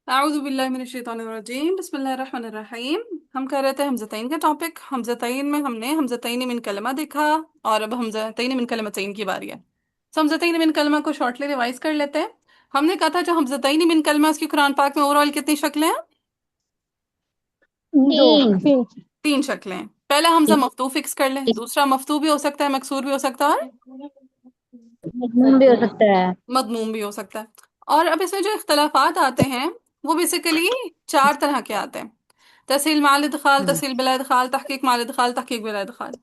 आऊज़ु बिल्लाहि मिनश शैतानिर रजीम बिस्मिल्लाहिर रहमानिर रहीम। हम कर रहे थे हमज़तैन का टॉपिक। हमज़तैन में हमने हमज़तैन मिन कलमा देखा और अब हमज़तैन मिन कलमतैन की बारी है। तो हमज़तैन मिन कलमा को शॉर्टली रिवाइज कर लेते हैं। हमने कहा था जो हमज़तैन मिन कलमा उसकी कुरान पाक में ओवरऑल कितनी शक्लें हैं? दो। तीन। तीन शक्लें हैं। पहला हमज़ा मफ्तू फिक्स कर लें, दूसरा मफ्तू भी हो सकता है, मकसूर भी हो सकता है और मजमून भी हो सकता है। मदमूम भी हो सकता है। और अब इसमें जो इख्तलाफात आते हैं वो बेसिकली चार तरह के आते हैं। तहसील माल इदखाल, तहसील बिला इदखाल, तहकीक माल इदखाल, तहकीक बिला इदखाल।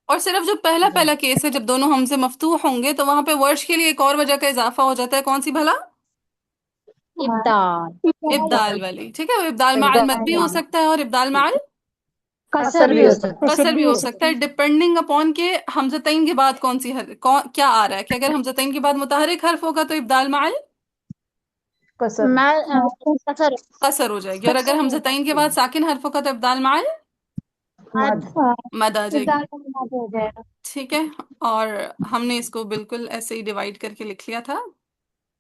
और सिर्फ जो पहला जी। पहला केस है जब दोनों हमसे मफ्तूह होंगे तो वहां पे वर्ष के लिए एक और वजह का इजाफा हो जाता है। कौन सी भला? इब्दाल। इब्दाल वाली। ठीक है, वो इब्दाल माल मद भी इब्दाल हो सकता है और इब्दाल माल कसर कसर भी भी हो हो सकता सकता कसर भी हो सकता है, डिपेंडिंग अपॉन के हमजतैन के बाद कौन सी क्या आ रहा है कि अगर हमजतैन के बाद मुतहरिक हर्फ होगा तो इब्दाल माल है। कसर मैं कसर कसर हो जाएगी, और अगर हमजतैन के बाद साकिन हर्फ होगा तो इब्दाल माल मद। मद आ जाएगी। इब्दाल का मद हो जाएगा। ठीक है। और हमने इसको बिल्कुल ऐसे ही डिवाइड करके लिख लिया था।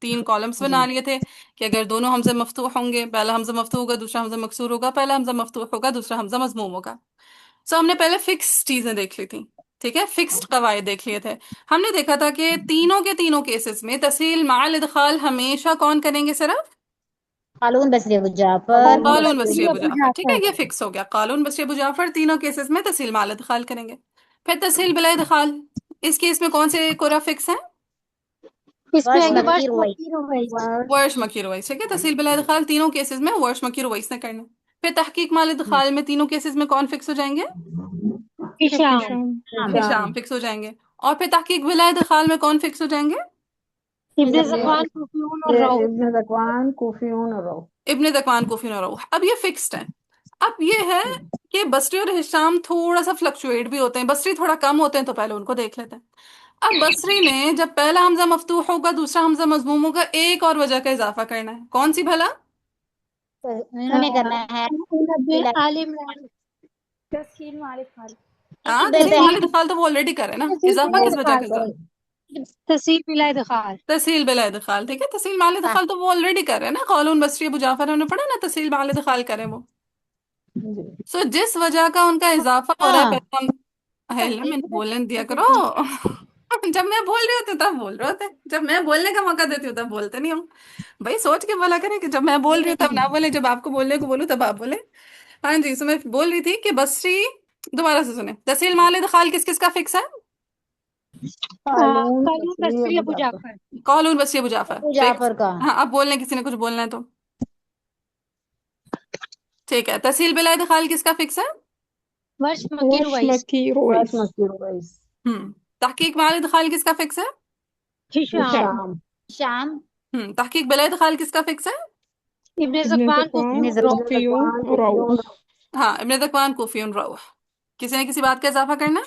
तीन कॉलम्स जी। बना लिए थे कि अगर दोनों हमज़े मफ्तूह होंगे, पहला हमज़ा मफ्तूह होगा दूसरा हमज़ा मकसूर होगा, पहला हमज़ा मफ्तूह होगा दूसरा हमज़ा मज़मूम होगा। सो हमने पहले फिक्स चीजें देख ली थी। ठीक है, फिक्स्ड कवायद देख लिए थे। हमने देखा था कि तीनों के तीनों केसेस में तस्हील माल इदखाल हमेशा कौन करेंगे? सिर्फ कालून बसरी अबू जाफर। कालून बसरी अबू अबू जाफर। ठीक है, जाफर। ये फिक्स हो गया। कालून बसरी अबू जाफर तीनों केसेस में तस्हील माल इदखाल करेंगे। फिर तस्हील बिला इदखाल, इस केस में कौन से कोरा फिक्स है? इसमें वर्ष आएंगे मक्की वर्ष रुवई। मकीर वैस। वर्ष मकी रवैस। ठीक है, तहसील बिला इदखाल तीनों केसेस में वर्ष मकी रवैस ने करना। फिर तहकीक माल इदखाल में तीनों केसेस में कौन फिक्स हो जाएंगे? हिशाम। हिशाम। शाम। हिशाम फिक्स हो जाएंगे। और फिर तहकीक बिला इदखाल में कौन फिक्स हो जाएंगे? इब्ने इब्ने ज़कवान कुफियून और ये रऊ। इब्न ज़कवान कूफियून और रऊ। इब्ने दकवान कुफी और रऊह। अब ये फिक्स्ड है। अब ये है कि बसरी और हिशाम थोड़ा सा फ्लक्चुएट भी होते हैं, बसरी थोड़ा कम होते हैं, तो पहले उनको देख लेते हैं। अब बसरी में जब पहला हमजा मफ्तूह होगा दूसरा हमजा मजमूम होगा, एक और वजह का इजाफा करना है। कौन सी भला? तो इन्होंने करना है। नबी बिला आल इमरान। तस्हील मारिफ हाल। हाँ, तहसील माल तहसील इदखाल तो वो ऑलरेडी करे ना, तहसील इजाफा बिला किस वजह इदखाल। का कर? तहसील बिला इदखाल। तहसील बिला इदखाल। ठीक है, तहसील माल इदखाल तो वो ऑलरेडी कर रहे हैं ना। कौलून बसरी अबू जाफर हमने पढ़ा ना, तहसील माल इदखाल करें वो। जी। सो जिस वजह का उनका इजाफा हो रहा है हाँ। पहले हम हेला मैंने बोलने दिया करो। हाँ। जब मैं बोल रही होती हूँ तब बोल रहे होते, जब मैं बोलने का मौका देती हूँ तब बोलते नहीं हूँ। भाई सोच के बोला करें कि जब मैं बोल रही हूँ तब ना बोले, जब आपको बोलने को बोलूँ तब आप बोले। हाँ जी, सो मैं बोल रही थी कि बसरी, दोबारा से सुने, तहसील माल इदखाल किस किस का फिक्स है? कालून कालून बसरी बसरी अबू अबू जाफर। जाफर। कौलून बसरी अबू जाफर अबू फिक्स। जाफर का। हाँ, अब बोलना है, किसी ने कुछ बोलना है तो ठीक है। तहसील बिला इदखाल किसका फिक्स है? वर्ष मकीर वश वैस। मकी वर्ष रुवैस। मकी रुवैस। तहकीक माल इदखाल किसका फिक्स है? हिशाम। हिशाम। शाम। तहकीक बिला इदखाल किसका फिक्स है? इब्ने इब्न ज़कवान ज़कवान इब्ने कुफियून रऊ। इब्न कूफियून ज़कवान और रऊ। कुफियून। हाँ, इब्न ज़कवान कुफियुन रऊह। किसी ने किसी बात का इजाफा करना है?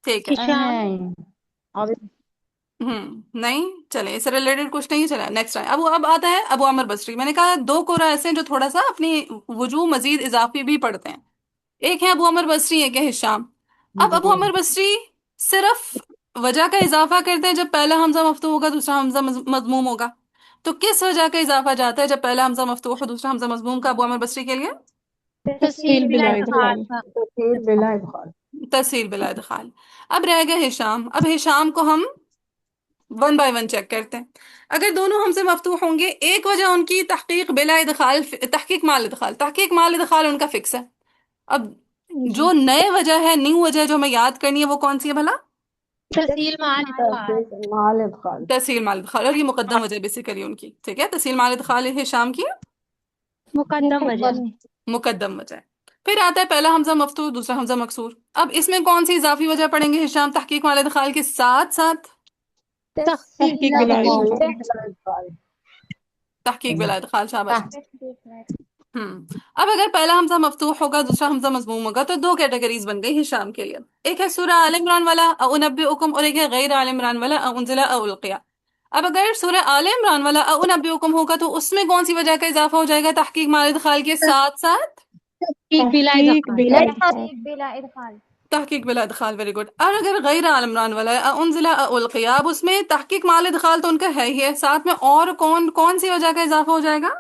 ठीक है। हिशाम। नहीं। अब नहीं, चले इससे रिलेटेड कुछ नहीं चला। नेक्स्ट टाइम अब आता है अबू अमर बसरी। मैंने कहा दो कोरा ऐसे हैं जो थोड़ा सा अपनी वजूह मजीद इजाफी भी पढ़ते हैं। एक है अबू अमर बसरी, एक है हिशाम। अब अबू जी। अमर बसरी सिर्फ वजह का इजाफा करते हैं जब पहला हमजा मफ्तूह होगा दूसरा हमजा मजमूम होगा। तो किस वजह का इजाफा जाता है जब पहला हमजा मफ्तूह हो दूसरा हमजा मजमूम का अबू अमर बसरी के लिए? तहसील तस्हील बिला बिला इदखाल इदखाल। का। तस्हील बिला इदखाल। तहसील बिला इदखाल। अब रह गया हिशाम। अब हिशाम को हम वन बाय वन चेक करते हैं। अगर दोनों हमसे मफ्तूह होंगे, एक वजह उनकी तहकीक बिला इदखाल, तहकीक माल इदखाल, तहकीक माल इदखाल उनका फिक्स है। अब जी। जो नए वजह है, न्यू वजह जो हमें याद करनी है वो कौन सी है भला? तहसील माल इदखाल। तस्हील माल इदखाल। तहसील माल इदखाल, और ये मुकद्दम वजह बेसिकली उनकी। ठीक है, तहसील माल इदखाल है शाम की मुकद्दम वजह। मुकद्दम। मुकद्दम वजह है। फिर आता है पहला हमजा मफ्तूह दूसरा हमजा मकसूर। अब इसमें कौन सी इजाफी वजह पढ़ेंगे हिशाम तहकीक माल इदखाल के साथ साथ? तहसील तहकीक बिला बिला इदखाल। इदखाल। तस्हील बिला इदखाल। तहकीक बिला इदखाल, शाबाश। का। अब अगर पहला हमजा मफ्तूह होगा दूसरा हमजा मजमूम होगा तो दो कैटेगरीज बन गई हिशाम के लिए। एक है सूरह आल इमरान वाला अउनब्बिउकुम, और एक है गैर आल इमरान वाला अउनज़िला अ उल्क़िया। अब अगर सूरह आल इमरान वाला अउनब्बिउकुम होगा तो उसमें कौन सी वजह का इजाफा हो जाएगा तहकीक माल इदखाल के साथ साथ? तहकीक बिला तहकीक इदखाल। बिला बिला इदखाल। बिला इदखाल। तहकीक बिला इदखाल, वेरी गुड। और अगर गैर आलमरान वाला है उनजिला उल्किया, अब उसमें तहकीक माल इदखाल तो उनका है ही है, साथ में और कौन कौन सी वजह का इजाफा हो जाएगा?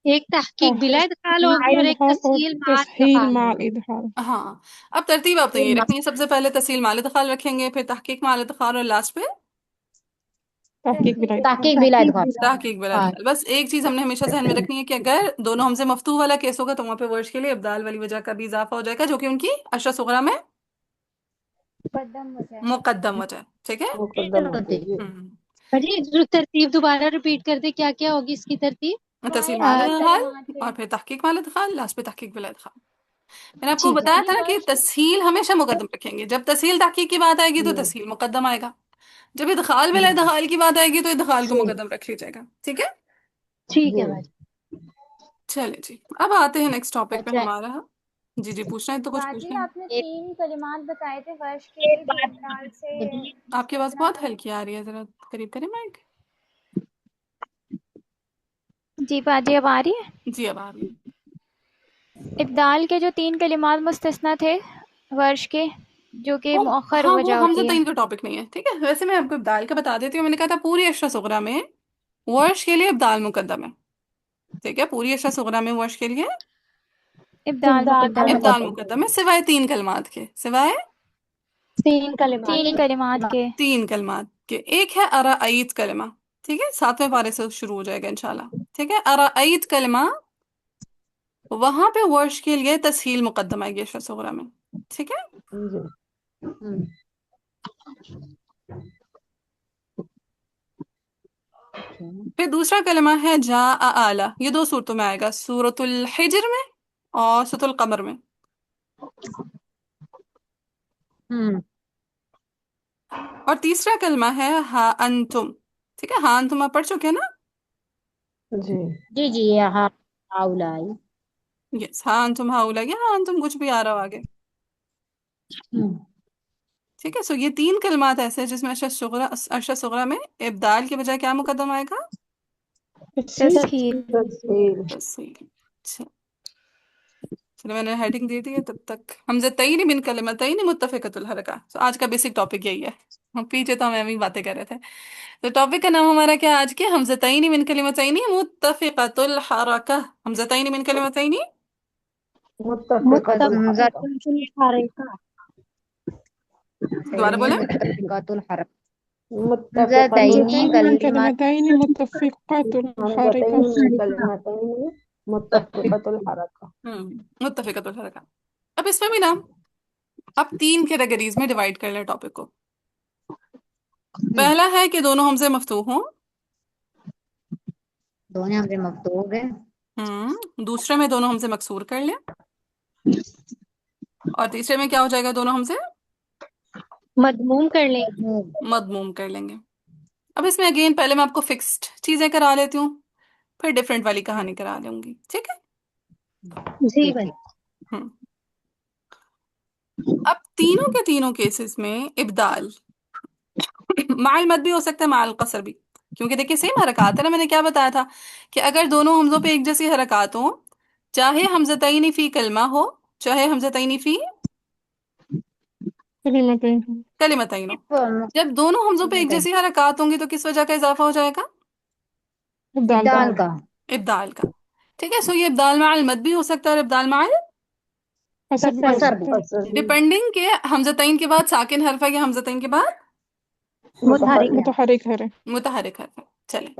एक तहकीक बिला इदखाल होगी और एक इदखाल और तस्हील माल तस्हील इदखाल माल होगी। इदखाल। हाँ, अब तरतीब आप तो ये रखनी है, सबसे पहले तहसील माल इदखाल रखेंगे, फिर तहकीक माल इदखाल, और लास्ट पे तहकीक बिला इदखाल। ताकीक बिला इदगाम। तहकीक बिला हाँ इदखाल। बस एक चीज हमने हमेशा जहन में रखनी है कि अगर दोनों हमसे मफ्तूह वाला केस होगा तो वहां पे वर्ष के लिए इब्दाल वाली वजह का भी इजाफा हो जाएगा, जो कि उनकी अशरा सुगरा में मुकद्दम हो जाए। मुकद्दम वजह, ठीक है। मुकद्दम होती है जी। अरे जो तरतीब दोबारा रिपीट कर दे, क्या क्या होगी इसकी तरतीब? तहसील माल आ, इदखाल, और फिर तहकीक माल इदखाल, लास्ट पे तहकीक बिला इदखाल। मैंने आपको ठीक है। बताया था ना कि तस्हील हमेशा मुकद्दम रखेंगे, जब तहसील तहकीक की बात आएगी तो जी तस्हील मुकद्दम आएगा, जब इदखाल बिला इदखाल की बात आएगी तो इदखाल को जी मुकद्दम रख लीजिएगा, ठीक है। ठीक जी। है भाई। चलिए जी, अब आते हैं नेक्स्ट टॉपिक पे अच्छा हमारा। जी जी, पूछना है तो कुछ बाजी, पूछना है। आपने एक 3 कलिमात बताए थे वर्ष के एक लिए जो बात इब्दाल से बताइए। आपकी आवाज बना बहुत हुआ। हल्की आ रही है, जरा करीब करें माइक। जी बाजी, अब आ रही है। जी अब आ रही है। इब्दाल के जो 3 कलिमात मुस्तस्ना थे वर्ष के, जो कि वो मुअख्खर हाँ, वो वजह हमसे होती है। तईन का टॉपिक नहीं है, ठीक है। वैसे मैं आपको इब्दाल का बता देती हूँ, मैंने कहा था पूरी अशरा सुगरा में वर्ष के लिए इब्दाल मुकद्दम है, ठीक है। पूरी अशरा सुगरा में वर्ष के लिए इब्दाल इब्दाल मुकद्दम है। इब्दाल मुकद्दम। मुकद्दम है, सिवाय तीन कलमात के, सिवाय 3 कलिमात 3 के। कलिमात के। तीन कलमात के। एक है अराईत कलमा, ठीक है, 7वें पारे से शुरू हो जाएगा इंशाल्लाह, ठीक है। अराईत कलमा, वहां पे वर्ष के लिए तस्हील मुकद्दम आएगी अशरा सुगरा में, ठीक है। जी। हम्म, फिर दूसरा कलमा है जा आला, ये दो सूरतों में आएगा, सूरतुल हिजर में और सूरतुल कमर में। हम्म, और तीसरा कलमा है हा अंतुम, ठीक है। हा अंतुम आप पढ़ चुके हैं ना। जी जी जी हाँ आउलाई। यस, हा अंतुम हाउला, या हा अंतुम कुछ भी आ रहा हो आगे, हम्म, ठीक है। सो ये तीन कलमात ऐसे हैं जिसमें अशरा सुगरा में इब्दाल के बजाय क्या मुकद्दम आएगा? तस्हील। तस्हील। तस्हील। अच्छा, चलो मैंने हेडिंग दे दी है, तब तक हमज़तैनी मिन कलिमतैनी मुत्तफ़िक़तुल हरका। तो आज का बेसिक टॉपिक यही है। हम पीछे तो हम अभी बातें कर रहे थे। तो टॉपिक का नाम हमारा क्या है आज के? हमज़तैनी मिन कलिमतैनी मुत्तफ़िक़तुल हरका। हमज़तैनी मिन कलिमतैनी, मुत्तफ़िक़तुल हरका। मुत्तफ़िक़ुल हरका। दोबारा तैनी बोले। मुत्तफ़िक़ातुल हरक। मुत्तफ़िक़तुल ज़तैनी हमज़तैनी हम्म। मिन कलिमात कलिमतैनी मुत्तफ़िक़तुल हरका। हमज़तैनी मिन हरका। कलिमतैनी मुत्तफ़िक़तुल हरका। मुत्तफ़िक़तुल हरका। अब इसमें भी ना, अब तीन कैटेगरीज में डिवाइड कर लें टॉपिक को। पहला है कि दोनों हमज़े मफ्तूह हों। दोनों हमसे मफ्तूह है। दूसरे में दोनों हमज़े मकसूर कर लें, और तीसरे में क्या हो जाएगा? दोनों हमज़े मदमूम कर लें। मजमूम। मदमूम कर लेंगे। अब इसमें अगेन पहले मैं आपको फिक्स्ड चीजें करा लेती हूँ, फिर डिफरेंट वाली कहानी करा लूंगी, ठीक है। जी ठीक भाई। ठीक। हम्म अब तीनों के तीनों केसेस में इब्दाल माल मद भी हो सकता है, माल कसर भी, क्योंकि देखिए सेम हरकत है ना। मैंने क्या बताया था कि अगर दोनों हमजों पे एक जैसी हरकत हो, चाहे हमजतैनी फी कलमा हो, चाहे हमजतैनी फी कलिमतैन। कलिमतैन हो, तो जब दोनों हमजों पे एक बताइए जैसी हरकत होंगी तो किस वजह का इजाफा हो जाएगा? इब्दाल का। इब्दाल का। इब्दाल का, ठीक है। सो ये इब्दाल माल मद भी हो सकता है और इब्दाल माल कसर भी हो कसर। कसर भी। सकता है। कसर भी। डिपेंडिंग के हमजतैन के बाद साकिन हरफ है या हमजतैन के बाद मुतहरिक है। मुतहरिक है। मुतहरिक हरफ है। चले,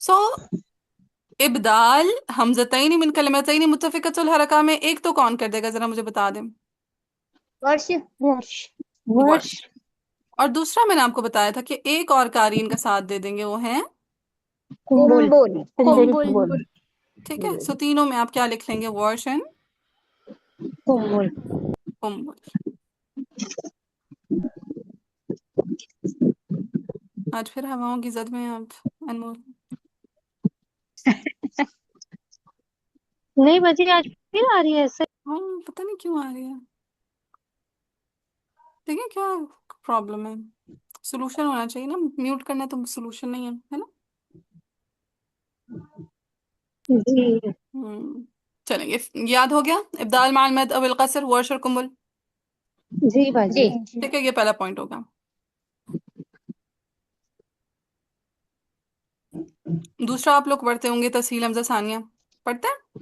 सो इब्दाल हमजतैन मिन कलिमतैन मुत्तफिकतुल हरका में एक तो कौन कर देगा, जरा मुझे बता दें। वर्ष। वर्ष। वर्ष। वर्ष। और दूसरा मैंने आपको बताया था कि एक और कारीन का साथ दे देंगे, वो है कुंबुल। कुंबुल। कुंबुल। कुम्बुल, कुंबुल। ठीक है। जी। सो तीनों में आप क्या लिख लेंगे? वर्ष एंड कुंबुल। कुम्बुल। आज फिर हवाओं की जद में आप अनमोल। नहीं बची, आज फिर आ रही है ऐसे। हाँ, पता नहीं क्यों आ रही है, देखिए क्या प्रॉब्लम है। सोल्यूशन होना चाहिए ना, म्यूट करना तो सोल्यूशन नहीं है, है ना। जी। हम्म चलेंगे, याद हो गया इब्दाल माल मद अविल कसर वर्श और कुंबल। जी बाजी। जी ठीक है, ये पहला पॉइंट होगा। दूसरा आप लोग पढ़ते होंगे तस्हील हमजा सानिया, पढ़ते हैं?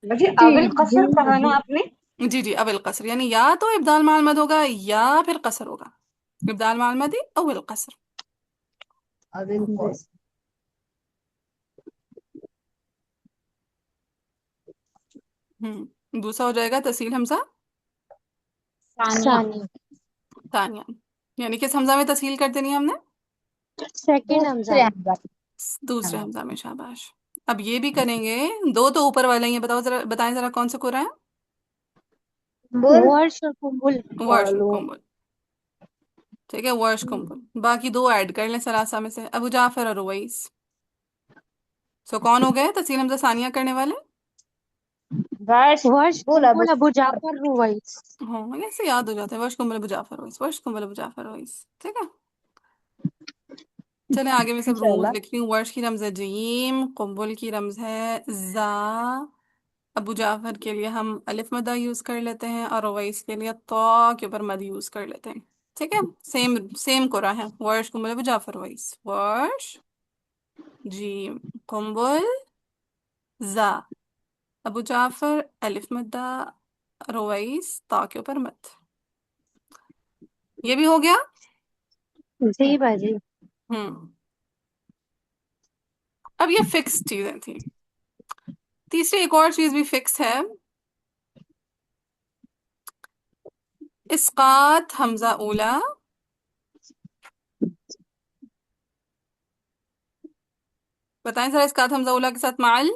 मुझे अविल कसर कहा ना आपने? जी जी, अविल कसर यानी या तो इब्दाल माल मद होगा या फिर कसर होगा। इब्दाल माल मदी अविल कसर। अविल कोस दूसरा हो जाएगा तस्हील हमजा सानिया सानिया। तानिया, यानी किस हमजा में तस्हील कर देनी है हमने? सेकंड हमजा दूसरे में। हमजा दूसरे हमजा में, शाबाश। अब ये भी करेंगे, दो तो ऊपर वाले हैं, ये बताओ जरा, बताएं जरा कौन सा कुरा है? बुल वर्ष और कुंबुल। वर्श और कालू कुंबल। ठीक है, वर्श कुंबल, बाकी दो ऐड कर लें सलासा में से, अबू जाफर और रुवैस। सो कौन हो गए तस्हील हमजा सानिया करने वाले? वर्ष वर्ष बुल अबू कुंबुल अबू जाफर रुवैस। हाँ, ऐसे याद हो जाते हैं, वर्श कुंबल अबू जाफर रुवैस, वर्श कुंबल अबू जाफर रुवैस। ठीक है, चलें आगे मैं सब रूल्स इंशाल्लाह। लिख रही हूँ। वर्श की रम्ज है जीम, कुंबल की रम्ज है जा, अबू जाफर के लिए हम अलिफ मदा यूज कर लेते हैं और रवैस के लिए तो के ऊपर मद यूज कर लेते हैं। ठीक है, सेम सेम कुरा है, वर्श कुंबल अबू जाफर रवैस, वर्श जीम कुंबल जा, अबू जाफर अलिफ मद्दा रवैस ता के ऊपर मद। ये भी हो गया। जी बाजी। हम्म अब ये फिक्स चीजें थी। तीसरी एक और चीज भी फिक्स है, इस्कात हमजा उला, बताएं जरा, इस्कात हमजा उला के साथ माल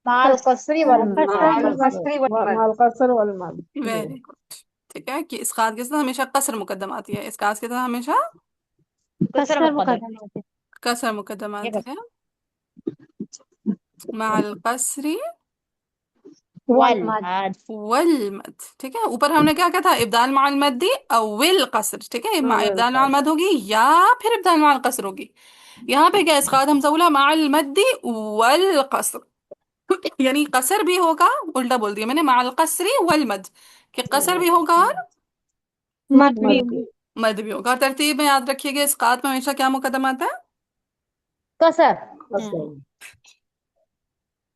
माल कसरी वल कसर माल कसरी माल कसर वल मद। Very good. ठीक है, कि इस्कात के साथ हमेशा कसर मुकद्दम आती है, इस्कात के साथ हमेशा कसर कसर मुकद्दम मुकद्दम होते। कसर मुकद्दम ये आती बस है। माल कसरी वल वल मद। मद वल मद। ठीक है, ऊपर हमने क्या कहा था, इब्दाल माल मद्दी अविल कसर। ठीक है, अविल इब्दाल माल कसर मद होगी या फिर इब्दाल माल कसर होगी। यहाँ पे क्या, इस्कात हमजा उला माल मद्दी वल कसर, यानी कसर भी होगा, उल्टा बोल दिया मैंने, माल कसरी वल मद, कि कसर भी होगा और मद भी। मद भी। मद भी होगा। तरतीब में याद रखिएगा, इस्कात में हमेशा क्या मुकद्दम आता है? कसर कसर। हम्म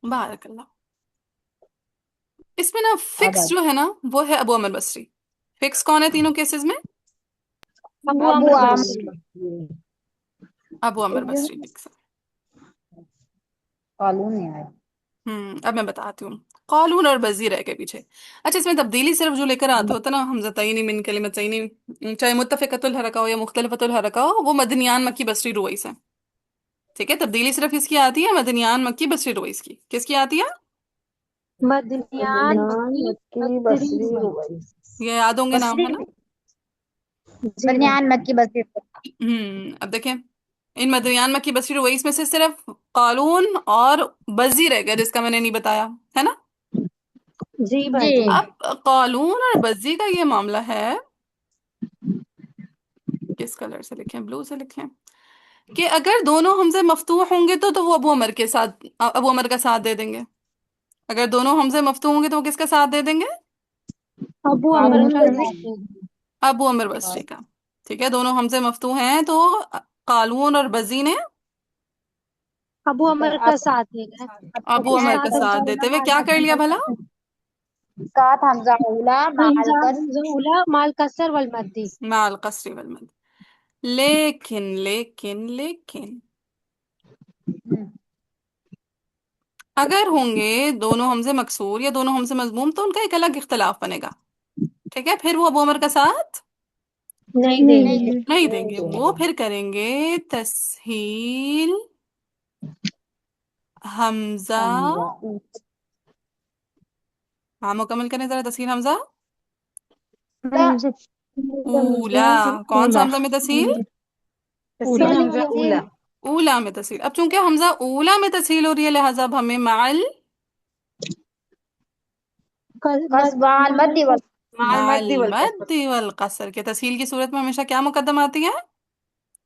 बारकल्ला। इसमें ना फिक्स अदद जो है ना, वो है अबू अमर बसरी। फिक्स कौन है तीनों केसेस में? अबू अबू अमर आम बसरी। अबू अमर बसरी फिक्स है। कालून है यार। अब मैं बताती हूँ, कौलून और बजी रह गए पीछे। अच्छा, इसमें तब्दीली सिर्फ जो लेकर आते होते ना, हमजा तयनी मिन कलिमतैनी, चाहे मुत्तफ़िक़तुल हरका हो या मुख्तलिफ़तुल हरका हो, वो मदनियान मक्की बसरी रुवैस है। ठीक है, तब्दीली सिर्फ किसकी आती है? मदनियान मक्की बसरी रुवैस की। किसकी आती है? मदनियान अदनान मक्की मक्की बसरी बसरी रुवैस। रुवैस। ये याद होंगे नाम, बसरी है ना? जी बाजी। बनियान मक्की बसरी अब देखें, इन मदनियान मक्की बसरी रुवैस में से सिर्फ कालून और बजी रह गया, जिसका मैंने नहीं बताया, है ना? जी जी बाजी। अब कालून और बजी का ये मामला है, किस कलर से लिखें, ब्लू से लिखें, कि अगर दोनों हमसे मफ्तूह होंगे तो वो अबू अमर के साथ, अबू अमर का साथ दे देंगे। अगर दोनों हमसे मफ्तूह होंगे तो वो किसका साथ दे देंगे? अबू अमर कालून का के साथ साथ देंगे। अबू अमर बसरी का। ठीक है, दोनों हमसे मफ्तूह हैं तो कालून और बजी ने अबू अमर का आप साथ देंगे। अबू अमर का इस्कात साथ हमजा देते उला हुए माल क्या कर लिया कसर भला? कात हमजा उला माल हमजा कस हमजा उला माल कसर वल मद्दी। माल कसरी वल मद। लेकिन लेकिन लेकिन अगर होंगे दोनों हमसे मकसूर या दोनों हमसे मजमूम, तो उनका एक अलग इख्तलाफ बनेगा। ठीक है, फिर वो अबू अमर का साथ नहीं नहीं देंगे। नहीं नहीं देंगे, वो देंगे। फिर करेंगे तस्हील हमजा। हमजा हाँ, मुकम्मल करें जरा, तस्हील हमजा उला हमजा ऊला। कौन सा उला। हमजा में तस्हील? उला। तस्हील हमजा उला ऊला में तस्हील। अब चूंकि हमजा ऊला में तस्हील हो रही है, लिहाजा अब हमें माल कस बाल मद्दी वल माल मद्दी वल कसर के, तस्हील की सूरत में हमेशा क्या मुकद्दम आती है?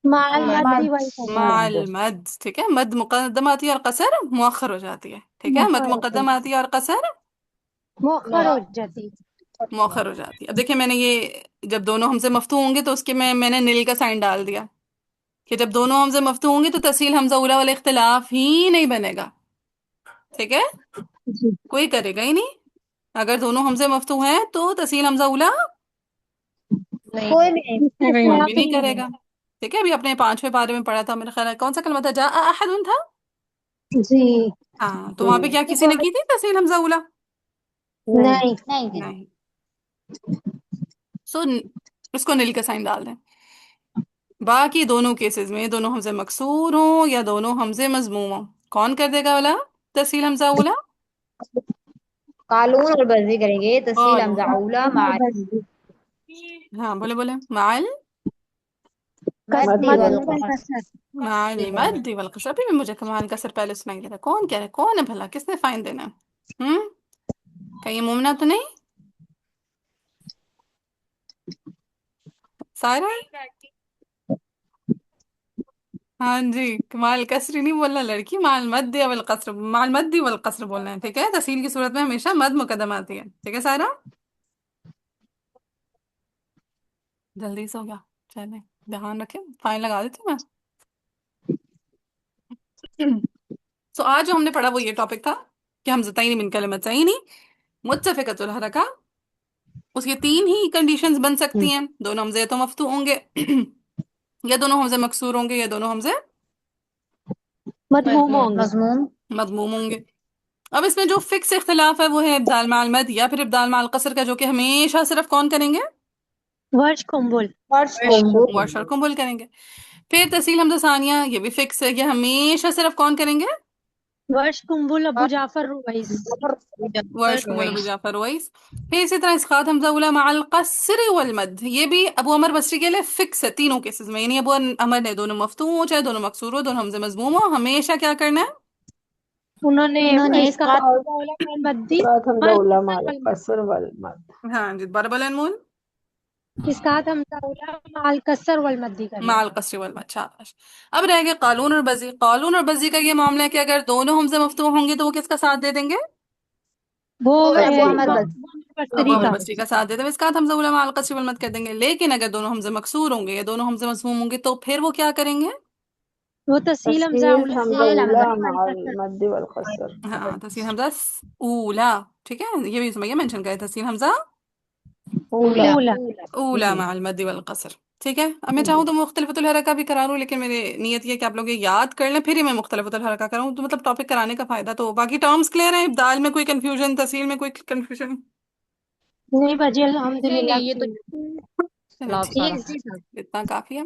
माल मद मद्दी वल कसर। माल मद। ठीक है, मद मुकद्दम आती है और कसर मुअख्खर हो जाती है। ठीक है, मद मुकद्दम आती है और कसर मुअख्खर हो जाती। मौखर हो जाती है। अब देखिए मैंने ये जब दोनों हमसे मफ्तू होंगे तो उसके मैंने नील का साइन डाल दिया कि जब दोनों हमसे मफ्तू होंगे तो तहसील हमजा उला वाला इख्तिलाफ ही नहीं बनेगा। ठीक है, जी। कोई करेगा ही नहीं। अगर दोनों हमसे मफ्तू हैं तो तहसील हमजा उला कोई भी नहीं। इसका कोई भी इख्तिलाफ ही नहीं नहीं बनेगा। करेगा। ठीक है, अभी अपने 5वें पारे में पढ़ा था मेरा ख्याल है, कौन सा कलमा था, जा अहदुन था। जी। हाँ, तो वहां पे क्या किसी ने की थी तहसील हमजा उला? नहीं। नहीं दी। नहीं। सो इसको नील का साइन डाल दें। बाकी दोनों केसेस में दोनों हमसे मकसूर हो या दोनों हमसे मजमूम हो, कौन कर देगा वाला तहसील हमजा उला? कालून और बर्जी करेंगे तहसील बोलो। हमजा उला माल हाँ बोले बोले, माल मद्दी मद वल वल कसर। माल मद वल कसर। अभी भी मुझे कमान का सर पहले सुनाई दे रहा है। कौन कह रहा है? कौन है भला? किसने फाइन देना है? कहीं मुमना तो नहीं? सारा? हाँ जी, माल कसरी नहीं बोलना लड़की, माल मद्दी वल कसर, माल मद्दी वल कसर बोलना है। ठीक है, तहसील की सूरत में हमेशा मद मुकद्दम आती है। ठीक है सारा, जल्दी से हो गया। चले, ध्यान रखें, फाइन लगा देती हूँ मैं। सो आज जो हमने पढ़ा वो ये टॉपिक था कि हमज़तैन मिन कलिमतैन मुत्तफ़िक़तुल हरका। उसके 3 ही कंडीशंस बन सकती हैं, दोनों हमज़े तो मफ्तू होंगे, या दोनों हमज़े मकसूर होंगे, या दोनों हमज़े मदमूम होंगे। मजमूम। मज़मूम होंगे। अब इसमें जो फिक्स इख्तिलाफ है वो है इब्दाल माल मद या फिर इब्दाल माल कसर का, जो कि हमेशा सिर्फ कौन करेंगे? वर्ष कुंबुल। फर्श कुंबू। वर्ष और कुंबुल करेंगे। फिर तहसील हमज़ा सानिया, ये भी फिक्स है, ये हमेशा सिर्फ कौन करेंगे? वर्ष कुंबुल अबू जाफर रुवैस। वर्ष कुंबुल अबू जाफर रईस। फिर इसी तरह इसकात हमज़ा उला माल कसर वल मद, ये भी अबू अमर बसरी के लिए फिक्स है तीनों केसेस में। यानी अबू अमर ने दोनों मफ्तू हो चाहे दोनों मकसूर हो, दोनों हमज़े मज़मूम हो, हमेशा क्या करना है? उन्होंने उन्होंने इसका इसका मौला माल मद्दी इसका हमजा माल उला कसर माल वल मद। कसर वल मद। हाँ जी, बरबल अनमोल, इसका हमजा उला माल कसर वल मद्दी करना है। माल कसर वल मद। शाबाश। अब रह गया कालून और बजी। कालून और बजी का ये मामला है कि अगर दोनों हमज़े मफ्तू होंगे तो वो किसका साथ दे देंगे? वो अबू बसरी अमर का। बस। अबू बसरी अमर का। बसरी का साथ दे देंगे। इसका हमज़ा उला माल कसर वल मद कर देंगे। लेकिन अगर दोनों हमज़े मकसूर होंगे या दोनों हमज़े मज़मूम होंगे तो फिर वो क्या करेंगे? वो तसील हमजा तस्हील उला हमजा तहसील उला हमजा माल माल कसर। मद्दी वल कसर। हाँ, तस्वीर हमजा ऊला। ठीक है, ये भी समझिए, मेंशन करें तस्वीर हमजा उला। उला। ऊला माल मद्दी वल कसर। ठीक है, अब मैं चाहूँ तो मुख्तलिफतुल हरका भी करा लूँ, लेकिन मेरी नियत ये है कि आप लोग ये याद कर लें, फिर ही मैं मुख्तलिफतुल हरका कराऊँ, तो मतलब टॉपिक कराने का फायदा। तो बाकी टर्म्स क्लियर है? दाल में कोई कंफ्यूजन, तहसील में कोई कंफ्यूजन? नहीं बजी नहीं अल्हम्दुलिल्लाह नहीं ये तो क्लियर। चलो ठीक है, ठीक। इतना काफी है।